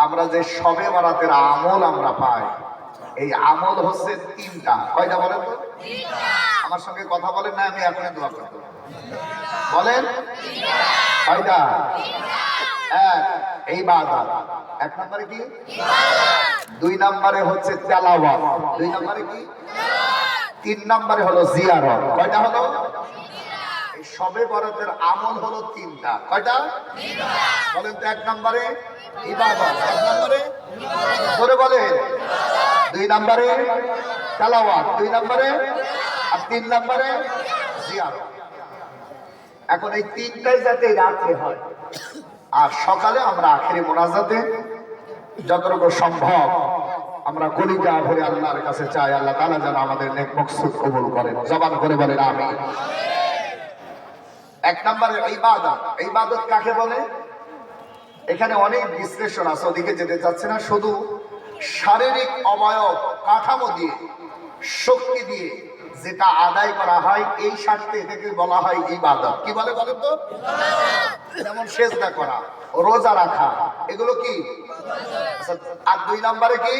আমরা যে শবে বরাতের আমল আমরা পাই, এই আমল হচ্ছে তিনটা। কয়টা বলেন তো? আমার সঙ্গে কথা বলেন না, আমি এখনই দোয়া করব। বলেন কয়টা? এক, ইবাদত। এক নম্বরে কি? দুই নম্বরে হচ্ছে তেলাওয়াত। দুই নম্বরে কি? তিন নম্বরে হলো জিয়ারত। কয়টা হলো? এই শবে বরাতের আমল হলো তিনটা। কয়টা বলেন তো? এক নম্বরে ইবাদত, এক নম্বরে ধরে বলেন, দুই নম্বরে তেলাওয়াত, দুই নম্বরে, আর তিন নম্বরে জিয়ারত। এখন এই তিনটাই যাতে রাত্রে হয়, আর সকালে আমরা আখেরি মোনাজাতে যতটুকু সম্ভব আমরা কলিজা ভরে আল্লাহর কাছে চাই, আল্লাহ তাআলা যেন আমাদের নেক মকসুদ কবুল করেন। জবান করে বলেন আমিন। এক নম্বরে ইবাদত। ইবাদত কাকে বলে? এখানে অনেক বিশ্লেষণ আছে, ওদিকে যেতে চাচ্ছে না। শুধু শারীরিক অবয়ব কাঠামো দিয়ে, শক্তি দিয়ে যেটা আদায় করা হয়, এই স্বার্থে এটাকে বলা হয় ইবাদত। কি বলে বলেন তো? যেমন সেজদা করা, রোজা রাখা, এগুলো কি? আর দুই নম্বরে কি?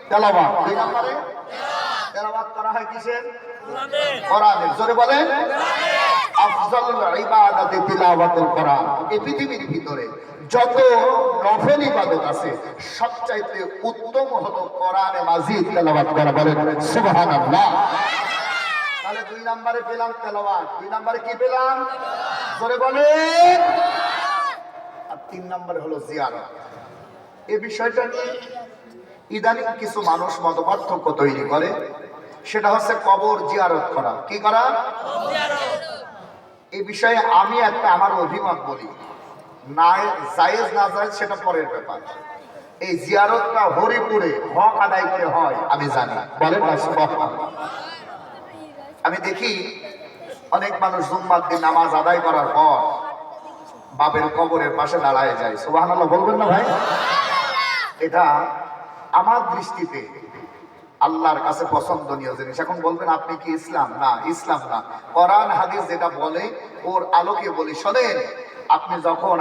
তেলাওয়াত। দুই নম্বরে তেলাওয়াত করা হয় কিসের? কোরআনের। জোরে বলেন আফজালুল ইবাদাতি তিলাওয়াতুল কোরআন। এই পৃথিবীর ভিতরে যত নফল ইবাদত আছে, সবচাইতে উত্তম হলো কোরআনে মাজিদ তেলাওয়াত করা। বলেন সুবহানাল্লাহ। তাহলে দুই নম্বরে পেলাম তেলাওয়াত, দুই নম্বরে কি পেলাম? জোরে বলেন। আর তিন নম্বরে হলো জিয়ারত। এই বিষয়টা নিয়ে ইদানিং কিছু মানুষ মতপার্থক্য তৈরি করে, সেটা হচ্ছে কবর জিয়ারত করা। কি করা? এই বিষয়ে আমি একটা আমার অভিমত বলি, না জায়েজ না জায়েজ সেটা পরের ব্যাপার। এই জিয়ারতটা হরিপুরে হক আদায় করে হয়, আমি জানি। বলেন না সুবহানাল্লাহ। আমি দেখি অনেক মানুষ জুম্মার দিন নামাজ আদায় করার পর বাপের কবরের পাশে দাঁড়ায় যায়। সুবহানাল্লাহ বলবেন না ভাই? এটা আমার দৃষ্টিতে আল্লাহর কাছে পছন্দনীয় জিনিস। এখন বলবেন আপনি কি ইসলাম? না, ইসলাম না। কোরআন হাদিস যেটা বলে ওর আলোকে বলি। শোনেন,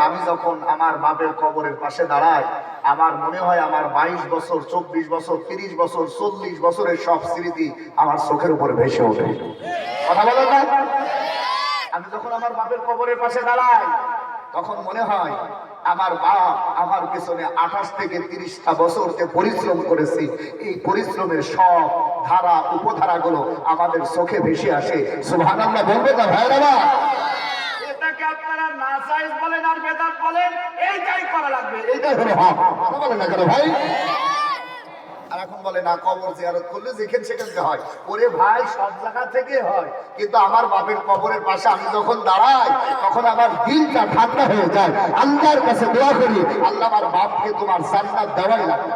আমি যখন আমার বাপের কবরের পাশে দাঁড়াই, আমার মনে হয় আমার 22 বছর, 24 বছর, 30 বছর, 40 বছরের সব স্মৃতি আমার চোখের উপরে ভেসে ওঠে। কথা বলেন না? আমি যখন আমার বাপের কবরের পাশে দাঁড়াই, তখন মনে হয় আমার বাপ আমার পেছনে 28 থেকে 30টা বছর যে পরিশ্রম করেছি, এই পরিশ্রমের সব ধারা উপধারাগুলো আমাদের চোখে ভেসে আসে। সুবহানাল্লাহ বলবেন না ভাইরা? এটাকে আপনারা নাজায়েজ বলেন আর বেদাত বলেন, এইটাই করা লাগবে, এইটাই হলো হক। কথা বলেন না কেন ভাই? আর এখন বলে না, কবর জিয়ারত করলে যেখানে সেখানে হয়। ওরে ভাই, সব জায়গা থেকে হয়, কিন্তু আমার বাপের কবরের পাশে আমি যখন দাঁড়াই, তখন আমার দিলটা ঠান্ডা হয়ে যায়। আল্লাহর কাছে দোয়া করি, আল্লাহ আমার বাপকে তোমার জান্নাত দেওয়াই লাগবে।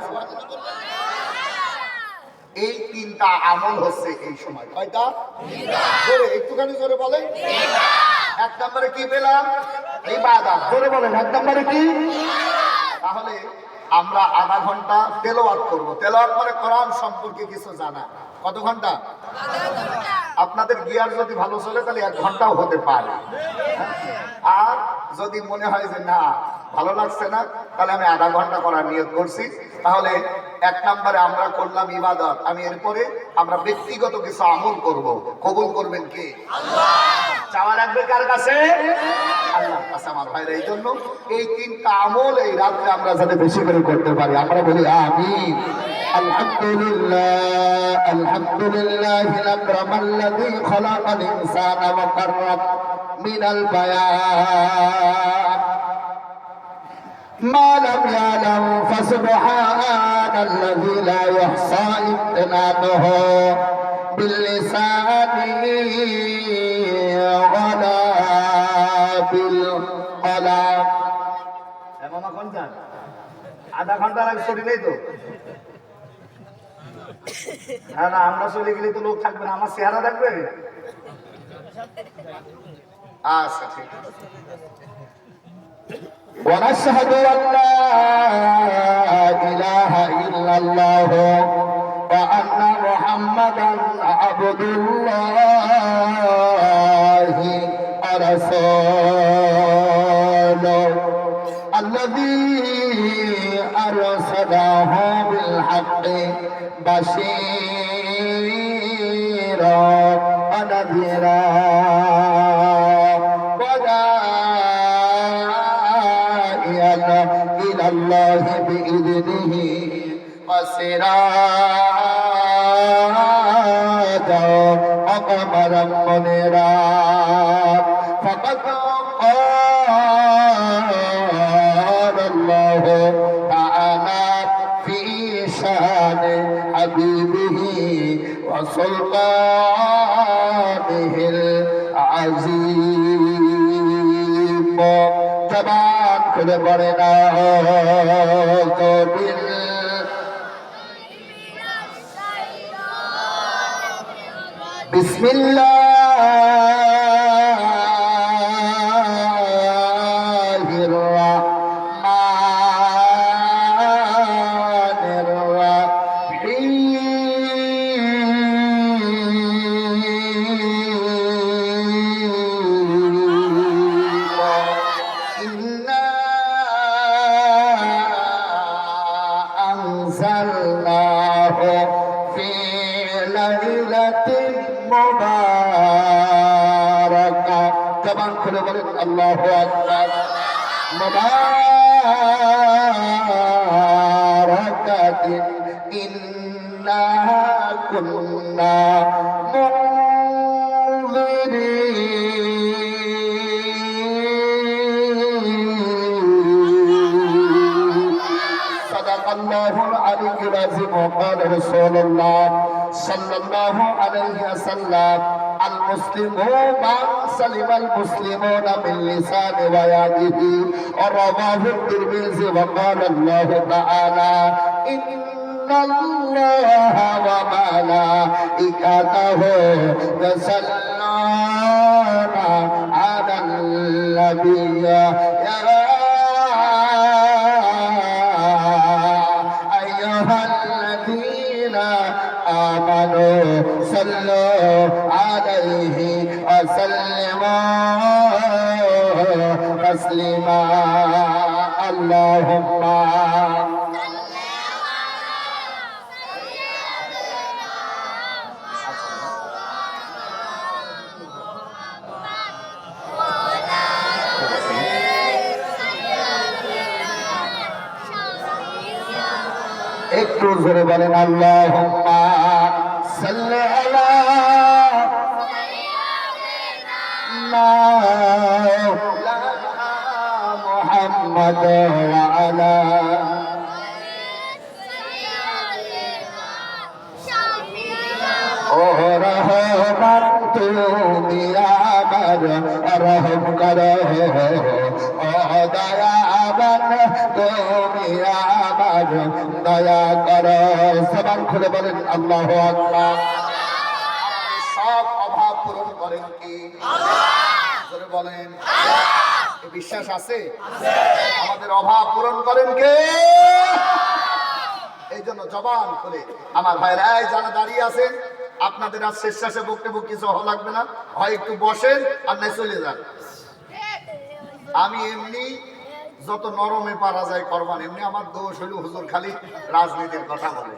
এই তিনটা আমল হচ্ছে এই সময়। কয়টা? জোরে, একটুখানি জোরে বলেন। এক নম্বরে কি পেলাম? ইবাদত। জোরে বলেন, এক নম্বরে কি? তাহলে আমরা আধা ঘন্টা তেলাওয়াত করব। তেলাওয়াত মানে কোরআন সম্পর্কে কিছু জানা। কত ঘন্টা? আপনাদের গিয়ার যদি ভালো চলে তাহলে 1 ঘন্টাও হতে পারে। আর যদি মনে হয় যে না, ভালো লাগছে না, তাহলে আমি আধা ঘন্টা করার নিয়ত করছি। তাহলে এক নম্বরে আমরা করলাম ইবাদত। আমি এরপরে আমরা ব্যক্তিগত কিছু আমল করব। কবুল করবেন কে? আল্লাহ। চাওয়া লাগবে কার কাছে? আল্লাহর কাছে। আমার ভাইরা, এই জন্য এই তিনটা আমল এই রাতে আমরা যাতে বেশি করে করতে পারি, আমরা বলি আমিন। আলহামদুলিল্লাহ, আলহামদুলিল্লাহিল আকরামাল্লাযী খালাকাল ইনসানা ওয়া কাররাম মিনাল বায়ান মা লাম ইয়ালাম ফাসুবহানাল্লাযী লা ইহসা ইমতিনানুহু বিল্লিসানি ওয়ালা বিলকলাম। মামা কোন যান? আধা ঘন্টা লাগে, ছুটি নেই তো? না, আমরা চলে গেলে তো লোক থাকবে না, আমার চেহারা থাকবে। আচ্ছা, ঠিক আছে। ونشهد أن لا إله إلا الله وأن محمدا عبد الله ورسوله الذي أرسله بالحق بشيرا ونذيرا وداعيا إلى الله بإذنه وسراجا وقمرا منيرا فقد قال الله تعالى في شان حبيبه وسلطانه العظيم زبان খুলে পড়ে না কবির بسم الله الرحمن الرحيم إنا أنزلناه في ليلة مباركة زبان খুলে বলেন আল্লাহু আকবার মুবারাকাতিন ইন্না কুন্না মুনযিরিন সাদাকাল্লাহুল আলিয়্যুল আযীম وقال رسول الله صلى الله عليه وسلم المسلم من سلم المسلمون من لسان ويده ورواه الترمذي وقال الله تعالى إن الله وملائكته يصلون على النبي يا أيها الذين آمنوا صلوا عليه وسلموا تسليما اللهم একটু জোরে বলেন আল্লাহুম্মা সাল্লি আলা মাওলানা মুহাম্মদ ওয়া আলা ও রহমান তুমি আমার রহম করো ও দয়াবান তুমি আমার দয়া করো জবান খুলে বলেন আল্লাহু আকবার সব অভাব পূরণ করেন কি আল্লাহ বলেন এই বিশ্বাস আছে আমাদের অভাব পূরণ করেন কে এই জন্য জবান খুলে আমার ভাইরা এই যারা দাঁড়িয়ে আছেন আপনাদের আজ শেষ শেষে বক্তব্য কিছু হওয়া লাগবে না হয় একটু বসেন আর নাই চলে যান আমি এমনি যত নরমে পারা যায় করবান এমনি আমার দোষ হইল হুজুর খালি রাজনীতির কথা বলে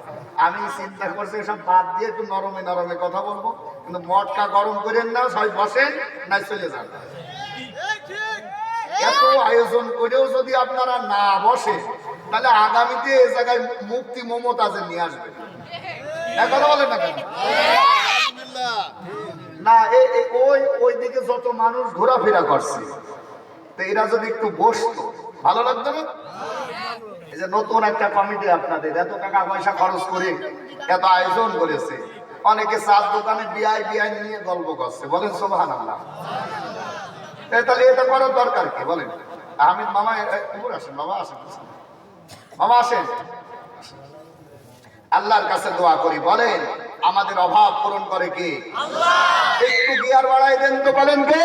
আমি চিন্তা করছি সব বাদ দিয়ে একটু নরমে নরমে কথা বলবো কিন্তু মটকা গরম করেন না সবাই বসেন নাই চলে যান এত আয়োজন করেও যদি আপনারা না বসে তাহলে আগামীতে এই জায়গায় মুক্তি মমতাজের নিয়ে আসবে কথা বলেন না কেন না ওই দিকে যত মানুষ ঘোরাফেরা করছে তো এরা যদি একটু বসতো ভালো লাগতো না এই যে নতুন একটা কমিটি আপনাদের এত টাকা পয়সা খরচ করে এত আয়োজন করেছে অনেকে চার দোকানে বিআই নিয়ে গল্প করছে বলেন সুবহানাল্লাহ তাহলে এটা করার দরকার কি বলেন আহমেদ মামা আসেন বাবা আসেন মামা আসেন আল্লাহর কাছে দোয়া করি বলেন আমাদের অভাব পূরণ করে কে আল্লাহ একটু গিয়ার বাড়াই দেন তো বলেন কে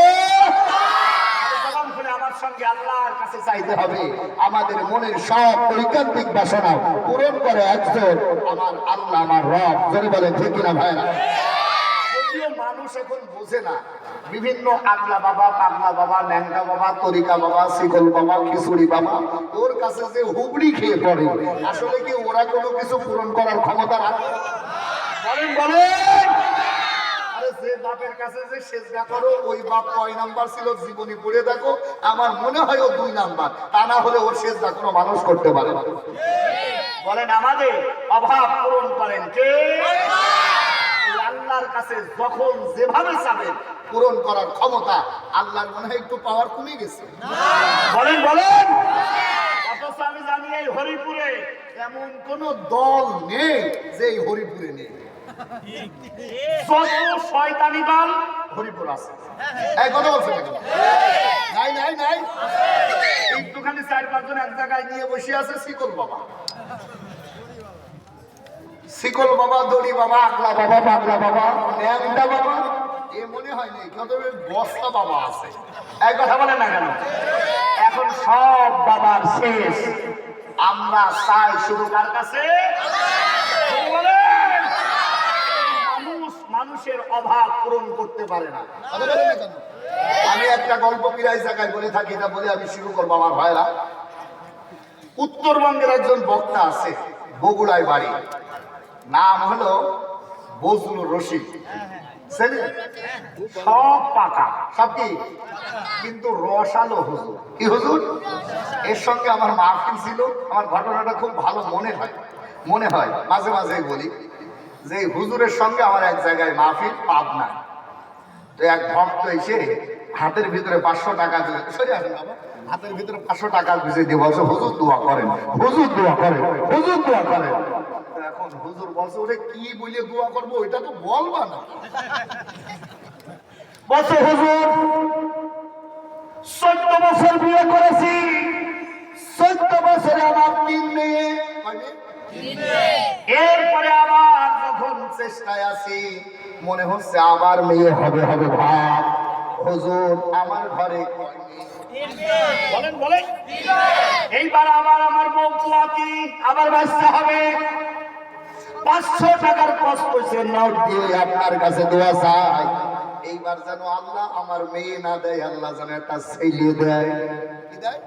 আমার সঙ্গে আল্লাহর কাছে চাইতে হবে আমাদের মনের সব ঐকান্তিক বাসনা পূরণ করে একজন আমার আল্লাহ আমার রব জোরে বলেন ঠিক কিনা ভাইরা যদিও মানুষ এখন বোঝে না, বিভিন্ন আগলা বাবা, পাগলা বাবা, ন্যাংটা বাবা, তরিকা বাবা, শিকল বাবা, খিচুড়ি বাবা, ওর কাছে যে হুবড়ি খেয়ে পড়ে, আসলে কি ওরা কোনো কিছু পূরণ করার ক্ষমতা রাখে? বলেন বলেন। আরে যে বাপের কাছে যে সেজদা করো, ওই বাপ কয় নাম্বার ছিল জীবনী পড়ে দেখো, আমার মনে হয় ও 2 নাম্বার, তা না হলে ওর সেজদা কোনো মানুষ করতে পারে না। বলেন আমাদের অভাব পূরণ করেন কে? আল্লাহর কাছে যখন যেভাবে চাবেন পূরণ করার ক্ষমতা আল্লাহর মনে হয় একটু পাওয়ার কমে গেছে। বলেন বলেন। অথচ আমি জানি এই হরিপুরে এমন কোন দল নেই যে এই হরিপুরে নেই। যত শয়তানি দল হরিপুর আছে। এই কথা বলছেন নাকি? নাই নাই নাই। একটুখানি 4-5 জন এক জায়গায় নিয়ে বসে আছে শিকল বাবা, শিকল বাবা, দড়ি বাবা, আগলা বাবা, পাগলা বাবা, ন্যাংটা বাবা, এ মনে হয় নেই কত বস্তা বাবা আছে। এই কথা বলেন না কেন? এখন সব বাবার শেষ, আমরা চাই শুধু কার কাছে? বলেন মানুষ মানুষের অভাব পূরণ করতে পারে না। কথা বলেন না কেন? আমি একটা গল্প প্রায় জায়গায় বলে থাকি, এটা বলে আমি শুরু করবো আমার ভাইরা। উত্তরবঙ্গের একজন বক্তা আছে, বগুড়ায় বাড়ি, নাম হলো বজলুর রশিদ। সব পাকা, সব কি, কিন্তু রসালো হুজুর। কি হুজুর? এর সঙ্গে আমার মাহফিল ছিল, আমার ঘটনাটা খুব ভালো মনে হয় মাঝে মাঝে বলি যে হুজুরের সঙ্গে আমার এক জায়গায় মাহফিল, পাবনা। তো এক ভক্ত এসে হাতের ভিতরে 500 টাকা দিয়ে, সরে আসেন বাবা, হাতের ভিতরে 500 টাকা গুঁজে দিয়ে বলছে হুজুর দোয়া করেন, হুজুর দোয়া করেন, হুজুর দোয়া করেন। এখন হুজুর বলছে ওরে কি বলে দোয়া করবো ওইটা তো বলবা না। বলছে হুজুর 14 বছর বিয়ে করেছি, 14 বছরে আমার 3 মেয়ে, এরপরে আবার যখন চেষ্টায় আছি মনে হচ্ছে আমার মেয়ে হবে হবে ভাব। হুজুর আমার ঘরে কয় মেয়ে? বলেন বলেন। এইবার আমার বউ কি আবার বাচ্চা হবে। 500 টাকার কষ্ট হয়েছে, নোট দিয়ে আপনার কাছে দোয়া চাই, এইবার যেন আল্লাহ আমার মেয়ে না দেয়, আল্লাহ যেন একটা ছেলে দেয়। কি দেয়?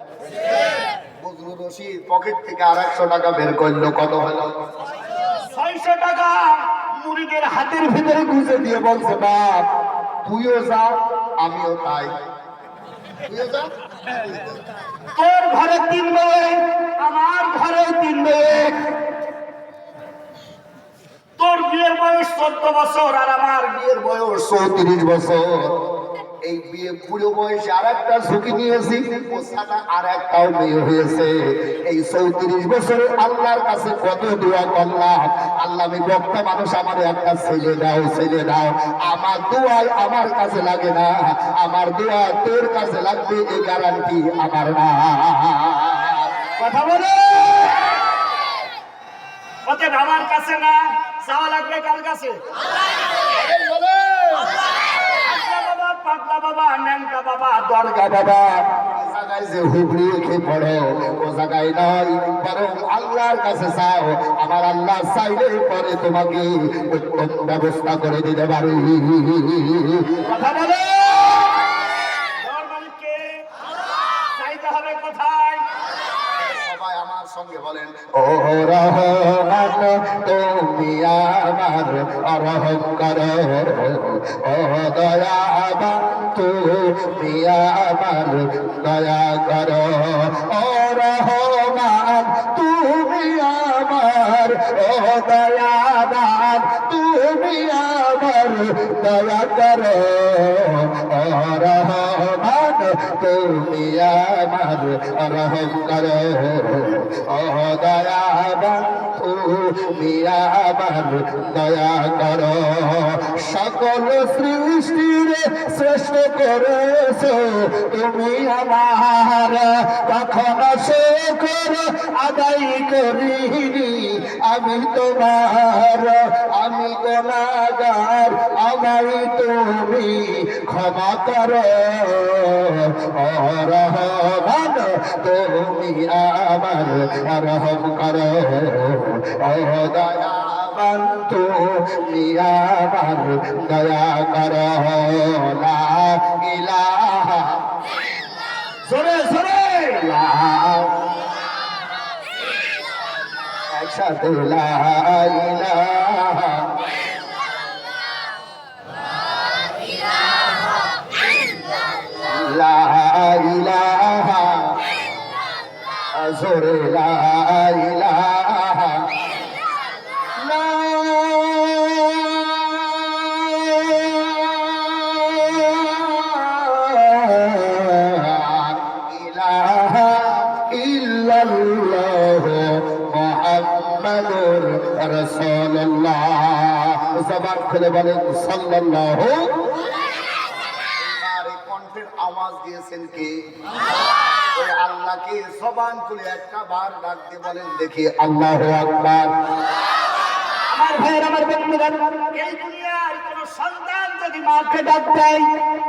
বজলুর রশিদ পকেট থেকে আর 100 টাকা বের করলো, কত হলো? 600 টাকা মুরিদের হাতের ভিতরে গুঁজে দিয়ে বলছে বাপ তুইও যা আমিও তাই, তুইও যা। তোর ঘরে 3 মেয়ে, আমার ঘরেও 3 মেয়ে, তোর বিয়ের বয়স 14 বছর আর আমার বিয়ের বয়স 34 বছর। এই বিয়ে পুরো বয়সে আর একটা ঝুঁকি নিয়েছি, ও সাদা আর একটাও মেয়ে হয়েছে। এই 34 বছরে আল্লাহর কাছে কত দোয়া করলাম, আল্লাহ আমি বক্তা মানুষ, আমার একটা ছেলে দাও, ছেলে দাও। আমার দোয়াই আমার কাছে লাগে না, আমার দোয়া তোর কাছে লাগবে, এই গ্যারান্টি আমার না। কথা বলে অতএব আমার কাছে না, চাওয়া লাগবে কার কাছে? পাগলা বাবা, ন্যাংটা বাবা, দরগা বাবা, জায়গায় যে হুবড়ি খেয়ে পড়ো ও জায়গায় নয়, বরং আল্লাহর কাছে চাও। আমার আল্লাহ চাইলে পরে তোমাকে উত্তম ব্যবস্থা করে দিতে পারি। কথা বলে চাইতে হবে কোথায়? সবাই আমার সঙ্গে বলেন ও রহমান তুমি আমার রহম করো, ও দয়াবান তুমি আমার দয়া করো, ও রহমান তুমি আমার, ও দয়াবান তুমি আমার দয়া করো, ও রহমান তুমি আমার রহম করো, ও দয়াবান তুমি আমার দয়া করো। সকল সৃষ্টির শ্রেষ্ঠ করেছো তুমি আমার, কখন শুকর আদায় করিনি আমি তোমার, আমি গুনাহগার আমায় তুমি ক্ষমা করো, ও রহমান তুমি আমার রহম করো, ও দয়াবান রহমান তুমি আমার দয়া করো লা ইলাহা জোরে জোরে একসাথে লা ইলাহা লা ইলাহা জোরে লা ইলাহা লা ইলাহা ইল্লাল্লাহ মুহাম্মাদুর রাসূলুল্লাহ জবান খুলে বলেন সাল্লাল্লাহু কণ্ঠের আওয়াজ দিয়েছেন কি ওই আল্লাহকে জবান খুলে একটা বার ডাক দিয়ে বলেন দেখি আল্লাহু আকবার আমার ভাইয়ের আমার বন্ধুরা এই দুনিয়ার কোন সন্তান যদি মাকে ডাক দেয়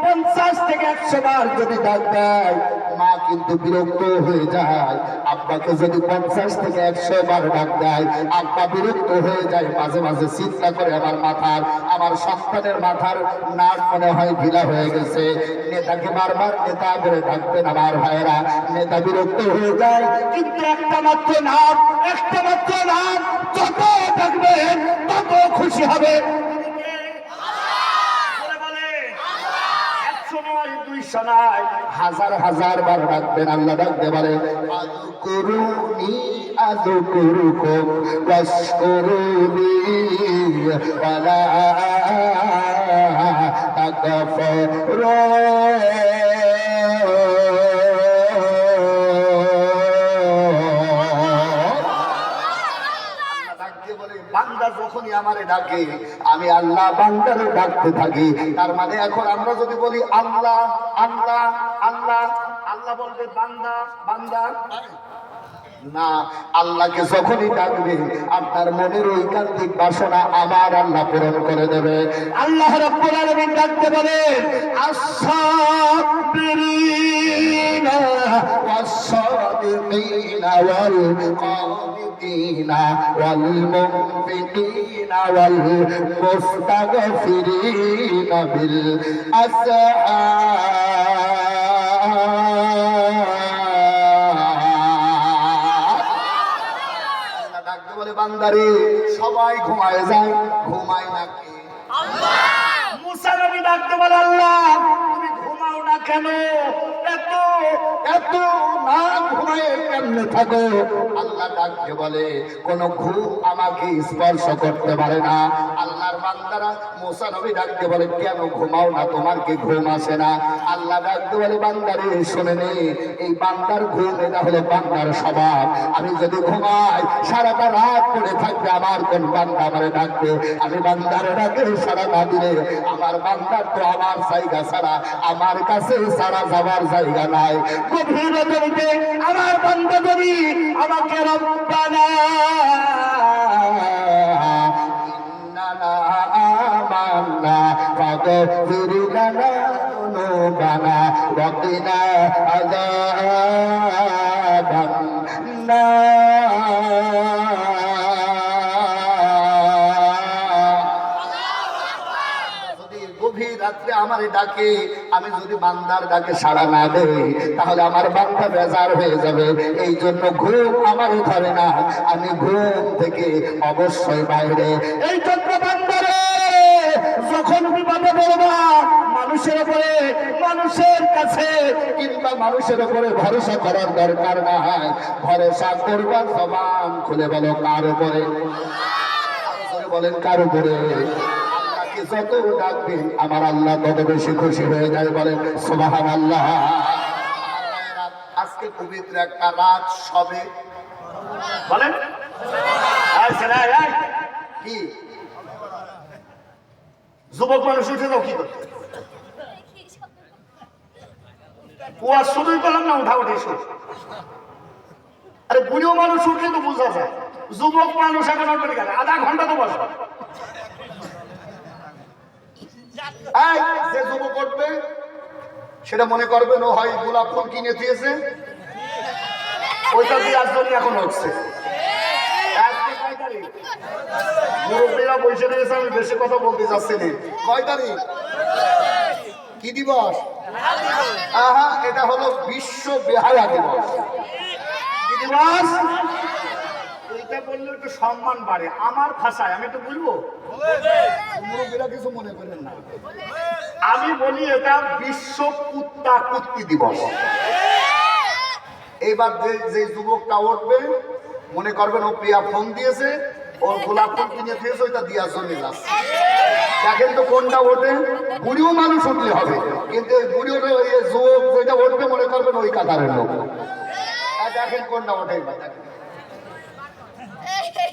50 থেকে 100 বার যদি ডাক দেয় মা কিন্তু বিরক্ত হয়ে যায় আব্বাকে যদি 50 থেকে 100 বার ডাক দেয় আব্বা বিরক্ত হয়ে যায় মাঝে মাঝে চিন্তা করে আমার সন্তানের মাথার নাক মনে হয় ঢিলা হয়ে গেছে নেতাকে বারবার নেতা করে ডাকবেন আমার ভাইয়েরা নেতা বিরক্ত হয়ে যায় কিন্তু একটা মাত্র নাম যত ডাকবেন তত খুশি হবে হাজার হাজার বার ডাকবেন আল্লাহ ডাকতে পারে আযকুরুনি আযকুরুকুম ওয়াশকুরুনি ওয়ালা বান্দা যখনই আমারে ডাকে আমি আল্লাহ বান্দারে ডাকতে থাকি তার মানে এখন আমরা যদি বলি আল্লাহ আল্লাহ আল্লাহ আল্লাহ বলবে বান্দা বান্দা না আল্লাহকে যখনই ডাকবে আপনার মনের ঐকান্তিক বাসনা আমার আল্লাহ পূরণ করে দেবে আল্লাহ রাব্বুল আলামিন ডাকতে বলেন আস-সাবিরিনা ওয়াস-সাদিকিনা ওয়াল কানিতিনা ওয়াল মুনফিকিনা ওয়াল মুস্তাগফিরিনা বিল বান্দারে সবাই ঘুমায় যায় ঘুমায় নাকি আল্লাহ মুসা নবী ডাকতে বলে আল্লাহ তুমি ঘুমাও না কেন এত এত না ঘুমায় কেমনে থাকো আল্লাহ ডাকতে বলে কোন ঘুম আমাকে স্পর্শ করতে পারে না আল্লাহর বান্দারা মুসা নবী ডাকতে বলে কেন ঘুমাও না তোমার কি ঘুম আসে না আল্লাহ ডাকতে বলে বান্দারে শুনে নে এই বান্দার ঘুম এটা হলো বান্দার স্বভাব আমি যদি ঘুমাই সারাটা রাত পড়ে থাকবে আমার কোন বান্দা আমারে ডাকবে আমি বান্দারে ডাকে সারা না দিলে আমার বান্দার তো আমার জায়গা ছাড়া আমার কাছে সারা যাবার জায়গা নাই গভীর রাতে আমার বান্দা যদি আমাকে রব্বানা ইন্নানা আমান্না ফাগফির লানা যুনুবানা ওয়া কিনা আযাবান গভীর রাত্রে আমারে ডাকে আমি যদি বান্দার ডাকে সাড়া না দেই তাহলে আমার বান্দা বেজার হয়ে যাবে এই জন্য ঘুম আমার ধরে না আমি ঘুম থেকে অবশ্যই বাইরে এই জন্য বান্দারে যখন বিপদে পড়বা মানুষের উপরে মানুষের কাছে কিংবা মানুষের উপরে ভরসা করার দরকার নাই ভরসা করবার জবান খুলে বলো কার উপরে বলেন কার উপরে যত ডাকবেন আমার আল্লাহ তত বেশি খুশি হয়ে যায় বলেন সুবহানাল্লাহ আজকে পবিত্র একটা রাত সবে বলেন কি যুবক মানুষ উঠে যাও কি করতে কুয়া শুধুই পেলাম না উঠা উঠে শুধু আরে বুড়ো মানুষ উঠলে তো বোঝা যায় যুবক মানুষ এখন উঠবে কেন আধা ঘন্টা তো বসবে যে যুবক উঠবে সেটা মনে করবেন ও হয় গোলাপ ফুল কিনে দিয়েছে ওইটা দিয়ে আজকে এখন উঠছে এসে গেছে, আমি বেশি কথা বলতে যাচ্ছি না। কয় তারিখ? কি দিবস? আহা, এটা হলো বিশ্ব বেহায়া দিবস। কি দিবস? এইটা বললে একটু সম্মান বাড়ে। আমার ভাষায় আমি একটু বলবো, মুরব্বীরা কিছু মনে করেন না। আমি বলি এটা বিশ্ব কুত্তা কুত্তি দিবস। এইবার যে যুবকটা উঠবে মনে করবেন ও প্রিয়া ফোন দিয়েছে, ওর গোলাপ ফুল কিনে দিয়েছে, ওইটা দিয়ার জন্য যাচ্ছে। দেখেন তো কোনটা ওঠে। বুড়িও মানুষ উঠলে হবে, কিন্তু ওই বুড়িও যুবক যেটা উঠবে মনে করবেন ওই কাতারের লোক। দেখেন কোনটা ওঠে।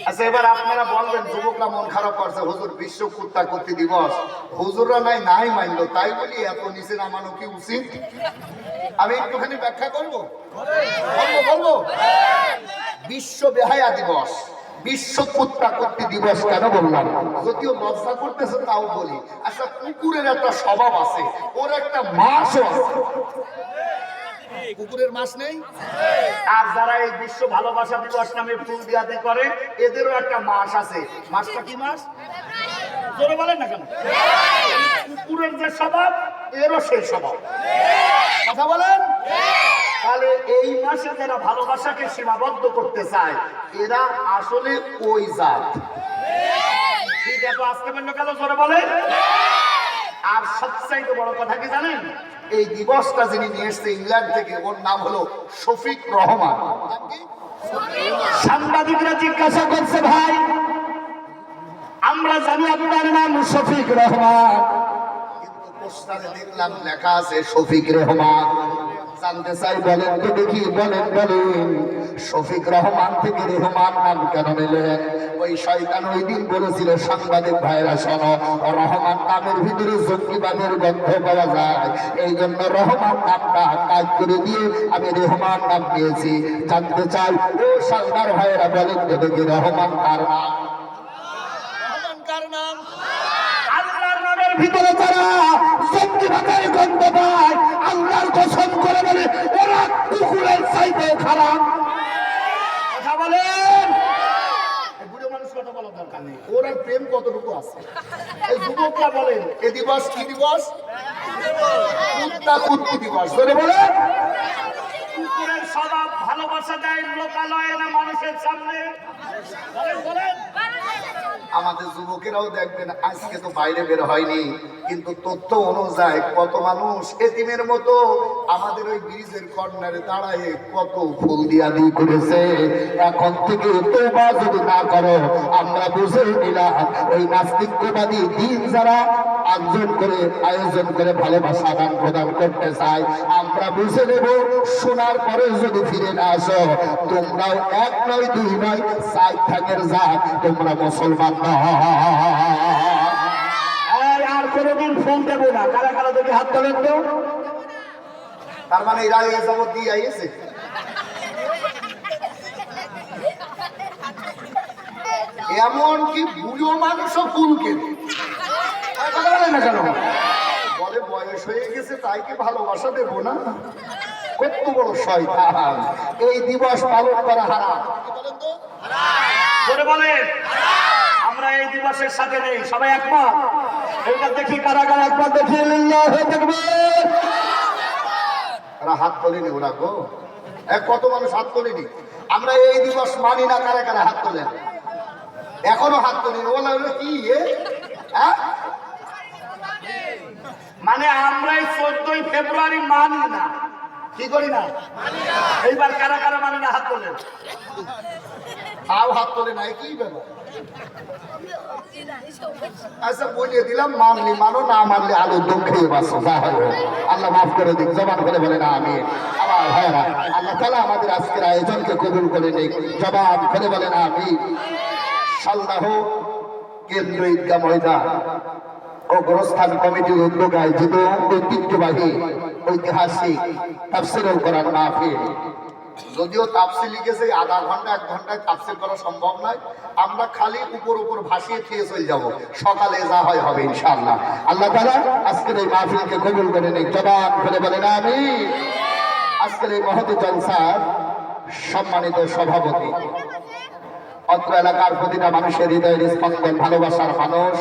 আচ্ছা, এবার আপনারা বলবেন যুবকরা মন খারাপ করছে, হুজুর বিশ্ব কুত্তা কুত্তি দিবস, হুজুররা নাই মানলো, তাই বলি এত নিচে নামানো কি উচিত? আমি একটুখানি ব্যাখ্যা করবো। বিশ্ব বেহায়া দিবস, বিশ্ব কুত্তা কুত্তি দিবস কেন বললাম? যদিও লজ্জা করতেছে তাও বলি। আচ্ছা, কুকুরের একটা স্বভাব আছে, ওর একটা মাসও আছে। কুকুরের মাস নেই? আর যারা এই বিশ্ব ভালোবাসা দিবস নামে ফুল দিয়াদি করে, এদেরও একটা মাস আছে। মাসটা কি মাস? জোরে বলেন না কেন? কুকুরের যে স্বভাব, এরও সেই স্বভাব। কথা বলেন। তাহলে এই মাসে যারা ভালোবাসাকে সীমাবদ্ধ করতে চায়, এরা আসলে ওই জাত। ঠিক আছে, আজকে বললো কেন? জোরে বলেন। আর সবচাইতে বড় কথা কি জানেন? এই দিবসটা যিনি নিয়ে এসছে ইংল্যান্ড থেকে, ওর নাম হলো শফিক রহমান। সাংবাদিকরা জিজ্ঞাসা করছে, ভাই আমরা জানি আপনার নাম শফিক রহমান, কিন্তু পোস্টারে দেখলাম লেখা আছে শফিক রহমান। জানতে চাই, বলেন তো দেখি, বলেন শফিক রহমান থেকে রহমান নাম কেন নিলেন? ওই শয়তান ওই দিন বলেছিল, সাংবাদিক ভাইরা শোনো, রহমান নামের ভিতরে জঙ্গিবাদের গন্ধ পাওয়া যায়, এই জন্য রহমান নামটা কাজ করে দিয়ে আমি রহমান নাম দিয়েছি। জানতে চাই ও সাংবাদিক ভাইরা, বলেন তো দেখি রহমান কার নাম? রহমান কার নাম? আল্লাহর নামের ভিতরে যারা জঙ্গিবাদের গন্ধ পায়, আল্লাহর কসম করে বলে ওরা কুকুরের চাইতে খারাপ। কথা বলেন। বুড়ো মানুষ কথা বলার দরকার নেই, ওর আর প্রেম কতটুকু আছে। এই যুবকরা বলেন, এ দিবস কি দিবস? কুত্তা কুত্তি দিবস। ধরে বলেন। কুকুরের স্বভাব ভালোবাসা দেয় লোকালয়ে না মানুষের সামনে? বলেন। আমাদের যুবকেরাও দেখবেন, আজকে তো বাইরে বের হয়নি, কিন্তু তথ্য অনুযায়ী কত মানুষ এতিমের মতো আমাদের ওই ব্রিজের কর্নারে দাঁড়ায় কত ফুল দিয়া দিয়ে করেছে। এখন থেকে তোবা যদি না করো, আমরা বুঝে নিলাম ওই নাস্তিকবাদী দিন যারা আয়োজন করে ভালোবাসা দান প্রদান করতে চায়, আমরা বুঝে নেব শোনার পরে যদি ফিরে না আসো, তোমরাও এক নয় দুই নয় 4 ভাগের জাত, তোমরা মুসলমান না। আর কোনদিন ফোন দেবো না। কারা কারা দেখে হাত তোলেন তো? তার মানে এরা এই জগৎ দিয়ে আইছে। এমন কি বুড়ো মানুষও ফুল কেনে না কেন? বলে বয়স হয়ে গেছে তাই কি ভালোবাসা দেবো না? কত বড় শয়তান! এই দিবস পালন করা হারাম। বলেন, আমরা এই দিবসের সাথে নেই। সবাই একমত? এইটা দেখি কারা কারা একমত, দেখি হাত তোলেনি ওরা গো। কত মানুষ হাত তোলেনি। আমরা এই দিবস মানি না, কারা কারা হাত তোলেন? এখনো হাত তোলেনি। ওলা কি মানে আমরা 14 ফেব্রুয়ারি মানি না। কি করি না? এইবার কারা কারা মানি না হাত তোলেন? হাত তোলে নাই, কি ব্যাপার? আচ্ছা বলিয়ে দিলাম, মানলি মানো, না মানলে আলু দম খেয়ে বাঁচো, যা হয়। আল্লাহ মাফ করে দিক, জবান করে বলে না আমি। আবার ভাইরা, আল্লাহ তাআলা আমাদের আজকের আয়োজনকে কবুল করে নিক, জবান করে বলে না আমি। সাল্লাহ কেন্দ্র ঈদগাহ ময়দান ও গোরস্থান কমিটির উদ্যোগে আয়োজিত ঐতিহ্যবাহী ঐতিহাসিক তাফসীরুল কোরআন মাহফিল। যদিও তাফসীর লিখেছে আধা ঘন্টা 1 ঘন্টায় তাফসীর করা সম্ভব নয়, আমরা খালি উপর ভাসিয়ে খেয়ে চলে যাব। সকালে যা হয় হবে ইনশাআল্লাহ। আল্লাহ তাআলা আজকের এই মাহফিলকে কবুল করে নিক, জবান করে বলেন আমিন। আজকের এই মহৎ জলসার সম্মানিত সভাপতি অত্র এলাকার প্রতিটা মানুষের হৃদয়ের স্পন্দন ভালোবাসার মানুষ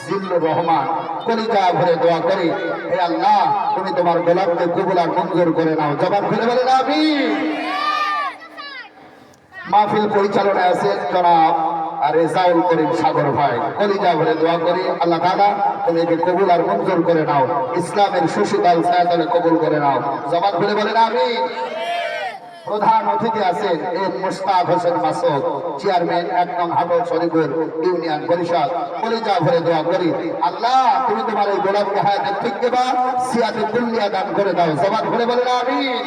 জিল্লুর রহমান কলিজা ভরে দোয়া করি, হে আল্লাহ তুমি তোমার গোলাপকে কবুল আর মঞ্জুর করে নাও। জবান খুলে বলেন আমিন। মাহফিল পরিচালনায় আছেন জনাব রেজাউল করিম সাগর ভাই, কলিজা ভরে দোয়া করি আল্লাহ তাআলা তুমি একে কবুল আর মঞ্জুর করে নাও, ইসলামের সুশীতল ছায়াতলে কবুল করে নাও। জবান খুলে বলেন আমিন। প্রধান অতিথি আছেন এম মুশতাক হোসেন মাসুদ, চেয়ারম্যান ১ নং হাটল শরীফুর ইউনিয়ন পরিষদ, কলিজা ভরে দোয়া করি আল্লাহ তুমি তোমার এই গোলাপকে হায়াতে ঠিক দেবা, সিয়াতে কুল্লিয়া দান করে দাও। জবান খুলে বলেন আমিন।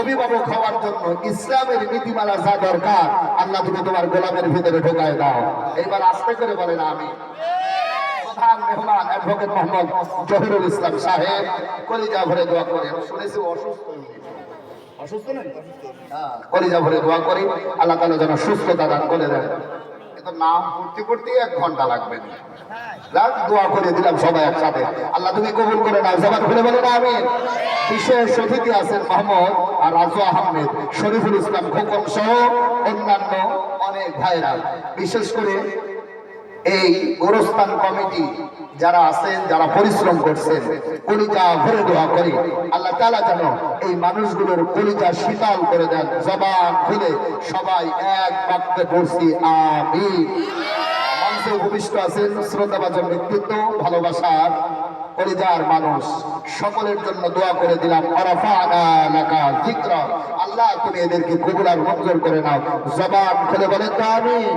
অভিভাবক হওয়ার জন্য ইসলামের নীতিমালা যা দরকার আল্লাহ তুমি তোমার গোলামের ভিতরে ঢোকায় দাও। এইবার আস্তে করে বলেন আমিন। প্রধান মেহমান অ্যাডভোকেট মোহাম্মদ জহিরুল ইসলাম সাহেব, কলিজা ভরে দোয়া করি। শুনেছি অসুস্থ, অসুস্থ নয়, কলিজা ভরে দোয়া করি আল্লাহ তাআলা যেন সুস্থতা দান করে দেন। কিন্তু নাম পড়তে পড়তে 1 ঘন্টা লাগবে, দোয়া করে দিলাম সবাই একসাথে, আল্লাহ তুমি কবুল করে নাও। জবান খুলে বলেন আমিন। বিশেষ অতিথি আছেন মোহাম্মদ রাজু আহমেদ, শরীফুল ইসলাম খোকন সহ অন্যান্য অনেক ভাইরা। বিশেষ করে এই গোরস্থান কমিটি যারা আছেন, যারা পরিশ্রম করছেন, কলিজা ভরে দোয়া করি আল্লাহ তাআলা যেন এই মানুষগুলোর কলিজা শীতল করে দেন। জবান খুলে সবাই এক বাক্যে বলছি আমিন। মঞ্চে উপবিষ্ট আছেন শ্রোতাভাজন ব্যক্তিত্ব, ভালোবাসার কলিজার মানুষ, সকলের জন্য দোয়া করে দিলাম। আরাফানা লাকা যিকরা, আল্লাহ তুমি এদেরকে কবুল আর মঞ্জুর করে নাও। জবান খুলে বলেন আমিন।